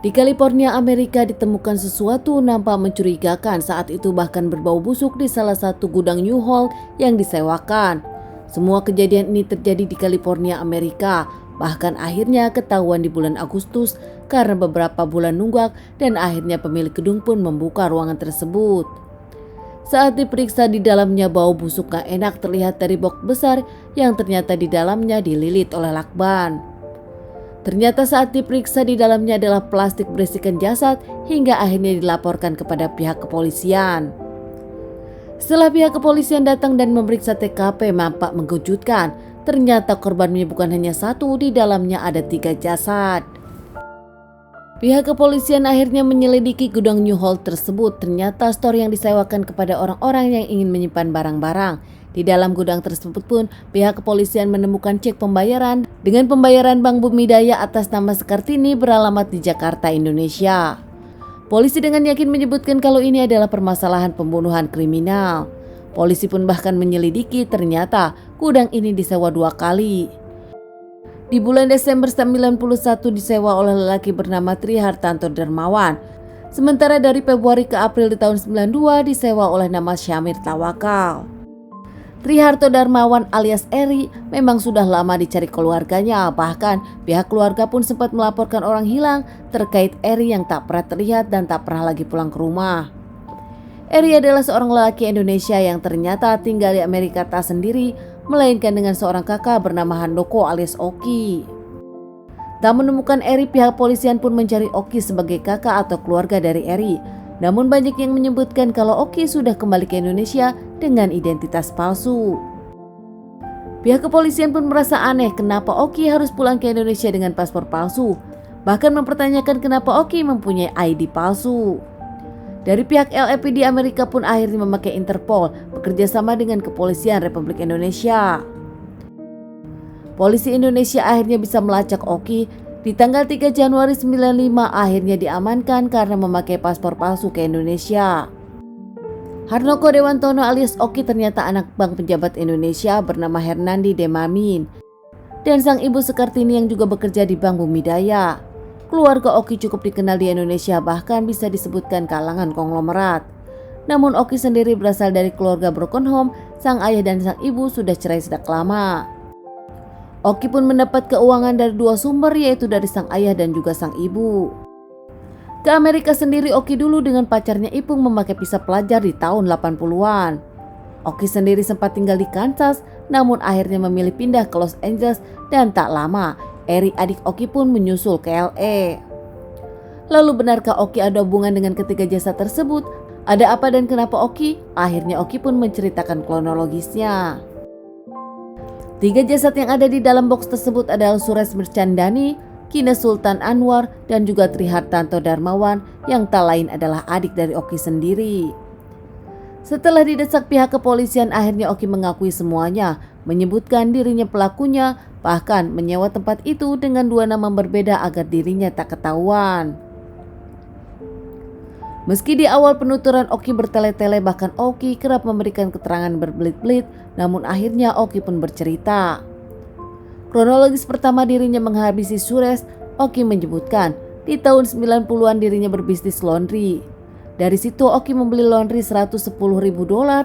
Di California, Amerika ditemukan sesuatu nampak mencurigakan saat itu bahkan berbau busuk di salah satu gudang U-Haul yang disewakan. Semua kejadian ini terjadi di California, Amerika. Bahkan akhirnya ketahuan di bulan Agustus karena beberapa bulan nunggak dan akhirnya pemilik gedung pun membuka ruangan tersebut. Saat diperiksa di dalamnya bau busuk gak enak terlihat dari box besar yang ternyata di dalamnya dililit oleh lakban. Ternyata saat diperiksa di dalamnya adalah plastik berisikan jasad hingga akhirnya dilaporkan kepada pihak kepolisian. Setelah pihak kepolisian datang dan memeriksa TKP nampak mengejutkan. Ternyata korbannya bukan hanya satu, di dalamnya ada 3 jasad. Pihak kepolisian akhirnya menyelidiki gudang U-Haul tersebut. Ternyata store yang disewakan kepada orang-orang yang ingin menyimpan barang-barang. Di dalam gudang tersebut pun pihak kepolisian menemukan cek pembayaran dengan pembayaran Bank Bumi Daya atas nama Sekartini beralamat di Jakarta, Indonesia. Polisi dengan yakin menyebutkan kalau ini adalah permasalahan pembunuhan kriminal. Polisi pun bahkan menyelidiki ternyata gudang ini disewa 2 kali. Di bulan Desember 91 disewa oleh lelaki bernama Tri Hartanto Darmawan. Sementara dari Februari ke April di tahun 92 disewa oleh nama Syamir Tawakal. Tri Harto Darmawan alias Eri memang sudah lama dicari keluarganya, bahkan pihak keluarga pun sempat melaporkan orang hilang terkait Eri yang tak pernah terlihat dan tak pernah lagi pulang ke rumah. Eri adalah seorang lelaki Indonesia yang ternyata tinggal di Amerika tak sendiri, melainkan dengan seorang kakak bernama Handoko alias Oki. Tak menemukan Eri, pihak polisian pun mencari Oki sebagai kakak atau keluarga dari Eri. Namun banyak yang menyebutkan kalau Oki sudah kembali ke Indonesia dengan identitas palsu. Pihak kepolisian pun merasa aneh kenapa Oki harus pulang ke Indonesia dengan paspor palsu. Bahkan mempertanyakan kenapa Oki mempunyai ID palsu. Dari pihak LAPD Amerika pun akhirnya memakai Interpol bekerja sama dengan Kepolisian Republik Indonesia. Polisi Indonesia akhirnya bisa melacak Oki. Di tanggal 3 Januari 95 akhirnya diamankan karena memakai paspor palsu ke Indonesia. Harnoko Dewantono alias Oki ternyata anak bank pejabat Indonesia bernama Hernandi Demamin dan sang ibu Sekartini yang juga bekerja di Bank Bumi Daya. Keluarga Oki cukup dikenal di Indonesia, bahkan bisa disebutkan kalangan konglomerat. Namun Oki sendiri berasal dari keluarga broken home, sang ayah dan sang ibu sudah cerai sejak lama. Oki pun mendapat keuangan dari 2 sumber, yaitu dari sang ayah dan juga sang ibu. Ke Amerika sendiri Oki dulu dengan pacarnya Ipung memakai visa pelajar di tahun 80-an. Oki sendiri sempat tinggal di Kansas, namun akhirnya memilih pindah ke Los Angeles dan tak lama Eri adik Oki pun menyusul ke LA. Lalu benarkah Oki ada hubungan dengan ketiga jasad tersebut? Ada apa dan kenapa Oki? Akhirnya Oki pun menceritakan kronologisnya. 3 jasad yang ada di dalam box tersebut adalah Suresh Mirchandani, Kina Sultan Anwar, dan juga Tri Hartanto Darmawan yang tak lain adalah adik dari Oki sendiri. Setelah didesak pihak kepolisian, akhirnya Oki mengakui semuanya, menyebutkan dirinya pelakunya, bahkan menyewa tempat itu dengan 2 nama berbeda agar dirinya tak ketahuan. Meski di awal penuturan Oki bertele-tele, bahkan Oki kerap memberikan keterangan berbelit-belit, namun akhirnya Oki pun bercerita. Kronologis pertama dirinya menghabisi Suresh, Oki menyebutkan di tahun 90-an dirinya berbisnis laundry. Dari situ Oki membeli laundry $110.000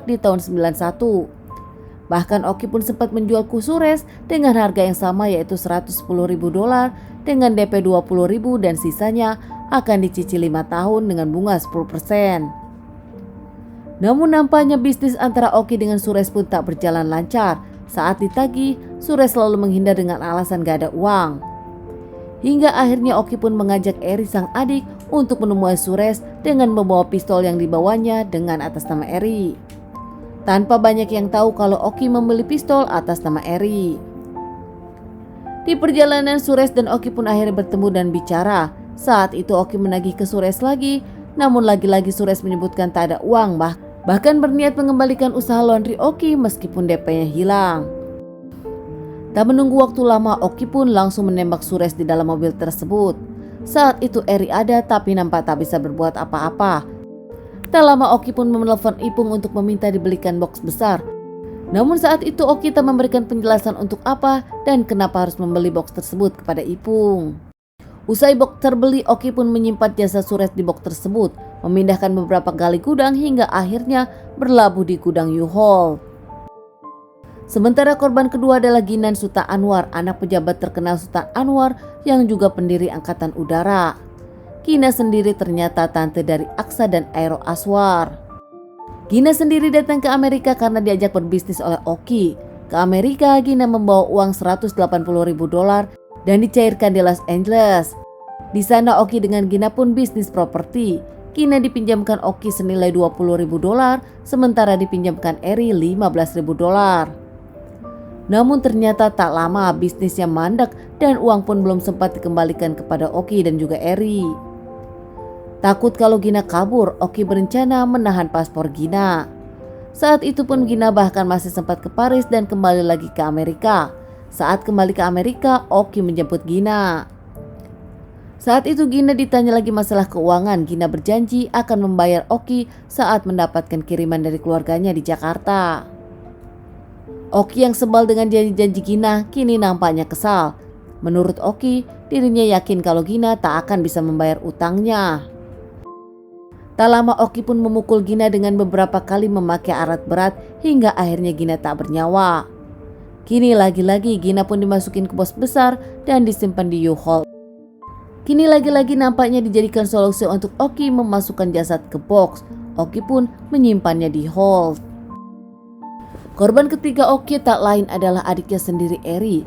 di tahun 91. Bahkan Oki pun sempat menjual ke Suresh dengan harga yang sama, yaitu $110.000 dengan DP 20.000 dan sisanya akan dicicil 5 tahun dengan bunga 10%. Namun nampaknya bisnis antara Oki dengan Suresh pun tak berjalan lancar. Saat ditagih, Suresh selalu menghindar dengan alasan gak ada uang. Hingga akhirnya Oki pun mengajak Eri sang adik untuk menemui Suresh dengan membawa pistol yang dibawanya dengan atas nama Eri. Tanpa banyak yang tahu kalau Oki membeli pistol atas nama Eri. Di perjalanan Suresh dan Oki pun akhirnya bertemu dan bicara. Saat itu Oki menagih ke Suresh lagi, namun lagi-lagi Suresh menyebutkan tak ada uang, bahkan berniat mengembalikan usaha laundry Oki meskipun DP-nya hilang. Tak menunggu waktu lama, Oki pun langsung menembak Suresh di dalam mobil tersebut. Saat itu Eri ada tapi nampak tak bisa berbuat apa-apa. Tak lama Oki pun menelepon Ipung untuk meminta dibelikan box besar. Namun saat itu Oki tak memberikan penjelasan untuk apa dan kenapa harus membeli box tersebut kepada Ipung. Usai box terbeli, Oki pun menyimpan jasa Suresh di box tersebut, memindahkan beberapa kali gudang hingga akhirnya berlabuh di gudang U-Haul. Sementara korban kedua adalah Ginan Suta Anwar, anak pejabat terkenal Sultan Anwar yang juga pendiri Angkatan Udara. Gina sendiri ternyata tante dari Aksa dan Aero Aswar. Gina sendiri datang ke Amerika karena diajak berbisnis oleh Oki. Ke Amerika, Gina membawa uang $180.000 dan dicairkan di Los Angeles. Di sana Oki dengan Gina pun bisnis properti. Gina dipinjamkan Oki senilai $20.000, sementara dipinjamkan Eri $15.000. Namun ternyata tak lama bisnisnya mandek dan uang pun belum sempat dikembalikan kepada Oki dan juga Eri. Takut kalau Gina kabur, Oki berencana menahan paspor Gina. Saat itu pun Gina bahkan masih sempat ke Paris dan kembali lagi ke Amerika. Saat kembali ke Amerika, Oki menjemput Gina. Saat itu Gina ditanya lagi masalah keuangan. Gina berjanji akan membayar Oki saat mendapatkan kiriman dari keluarganya di Jakarta. Oki yang sebal dengan janji-janji Gina kini nampaknya kesal. Menurut Oki, dirinya yakin kalau Gina tak akan bisa membayar utangnya. Tak lama Oki pun memukul Gina dengan beberapa kali memakai alat berat hingga akhirnya Gina tak bernyawa. Kini lagi-lagi Gina pun dimasukin ke box besar dan disimpan di U-Haul. Kini lagi-lagi nampaknya dijadikan solusi untuk Oki memasukkan jasad ke box. Oki pun menyimpannya di hold. Korban ketiga Oki tak lain adalah adiknya sendiri, Eri.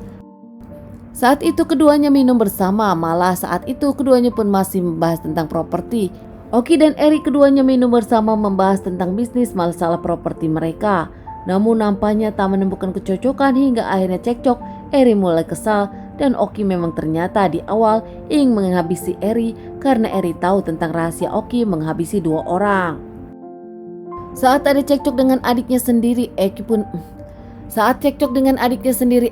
Saat itu keduanya minum bersama, malah saat itu keduanya pun masih membahas tentang properti. Oki dan Eri keduanya minum bersama membahas tentang bisnis masalah properti mereka. Namun nampaknya tak menemukan kecocokan hingga akhirnya cekcok. Eri mulai kesal dan Oki memang ternyata di awal ingin menghabisi Eri karena Eri tahu tentang rahasia Oki menghabisi 2 orang. Saat ada cekcok dengan adiknya sendiri,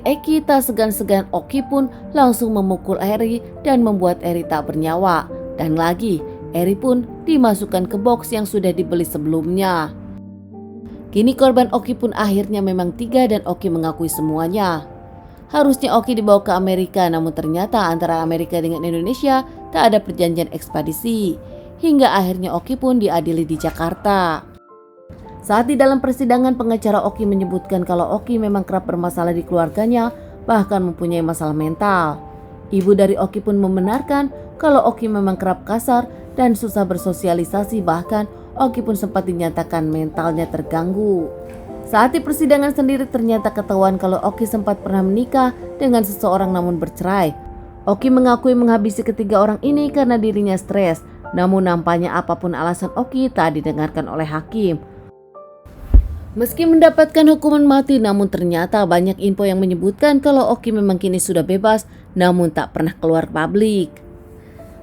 Eki tak segan-segan Oki pun langsung memukul Eri dan membuat Eri tak bernyawa. Dan lagi, Eri pun dimasukkan ke box yang sudah dibeli sebelumnya. Kini korban Oki pun akhirnya memang 3 dan Oki mengakui semuanya. Harusnya Oki dibawa ke Amerika, namun ternyata antara Amerika dengan Indonesia tak ada perjanjian ekstradisi. Hingga akhirnya Oki pun diadili di Jakarta. Saat di dalam persidangan, pengacara Oki menyebutkan kalau Oki memang kerap bermasalah di keluarganya, bahkan mempunyai masalah mental. Ibu dari Oki pun membenarkan kalau Oki memang kerap kasar dan susah bersosialisasi, bahkan Oki pun sempat dinyatakan mentalnya terganggu. Saat di persidangan sendiri ternyata ketahuan kalau Oki sempat pernah menikah dengan seseorang namun bercerai. Oki mengakui menghabisi ketiga orang ini karena dirinya stres, namun nampaknya apapun alasan Oki tak didengarkan oleh hakim. Meski mendapatkan hukuman mati, namun ternyata banyak info yang menyebutkan kalau Oki memang kini sudah bebas namun tak pernah keluar publik.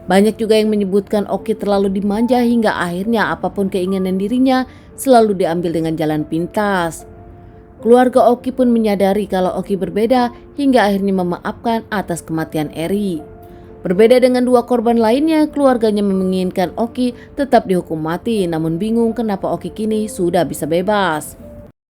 Banyak juga yang menyebutkan Oki terlalu dimanja hingga akhirnya apapun keinginan dirinya selalu diambil dengan jalan pintas. Keluarga Oki pun menyadari kalau Oki berbeda hingga akhirnya memaafkan atas kematian Eri. Berbeda dengan 2 korban lainnya, keluarganya menginginkan Oki tetap dihukum mati, namun bingung kenapa Oki kini sudah bisa bebas.